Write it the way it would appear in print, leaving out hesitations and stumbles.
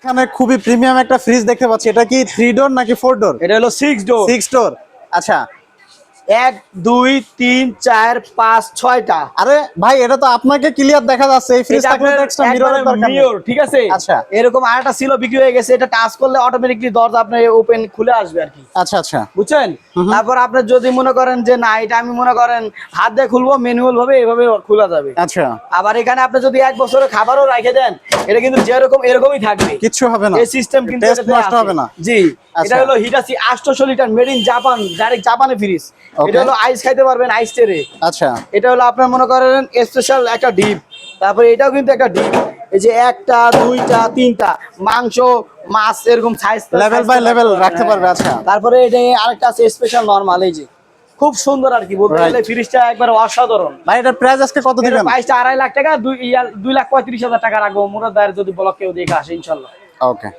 এখানে খুবই প্রিমিয়াম একটা ফ্রিজ দেখতে পাচ্ছি, এটা কি 3 ডোর নাকি 4 ডোর? এটা হলো 6 ডোর। 6 ডোর। আচ্ছা 1 2 3 4 5 6টা। আরে ভাই এটা তো আপনাকে ক্লিয়ার দেখা যাচ্ছে, এই ফ্রিজ থাকলে তো এক্সট্রা মিররের দরকার নেই। মিরর, ঠিক আছে। আচ্ছা এরকম আরেকটা ছিল বিক্রি হয়ে গেছে, এটা টাচ করলে অটোমেটিকলি দরজা আপনার ওপেন খুলে আসবে আর কি। আচ্ছা আচ্ছা বুঝছেন? তারপর আপনি যদি মনে করেন যে না এটা আমি মনে করেন হাত দিয়ে খুলবো, ম্যানুয়াল ভাবে এভাবে খোলা যাবে। আচ্ছা আবার এখানে আপনি যদি 1 বছরের খাবারও রেখে দেন, এটা কিন্তু যেরকম এরকমই থাকবে, কিচ্ছু হবে না, এই সিস্টেম কিন্তু টেস্ট এটাতে নষ্ট আছে। হবে না। জি, এটা হলো Hitachi 800 litre made in Japan, direct জাপানে ফ্রিজ। এটা হলো আইস খাইতে পারবেন, আইস টেরে। আচ্ছা এটা হলো আপনার মনে করেন স্পেশাল একটা ডিপ। তারপরে এটাও কিন্তু একটা ডিপ, এই যে 1টা 2টা 3টা মাংস মাছ এরকম সাইজ লেভেল বাই লেভেল রাখতে পারবে। আচ্ছা তারপরে এটা আরেকটা আছে স্পেশাল নরমাল, এই যে খুব সুন্দর আর কি, বলতে গেলে ফ্রিজটা একবার অসাধারণ। ভাই এটার প্রাইস আজকে কত দিবেন? প্রাইসটা 2.5 লাখ টাকা, 2,35,000 টাকা রাখবো মুরাদ ভাইয়ের যদি ব্লক কেউ দেখে আসে ইনশাল্লাহ। ওকে।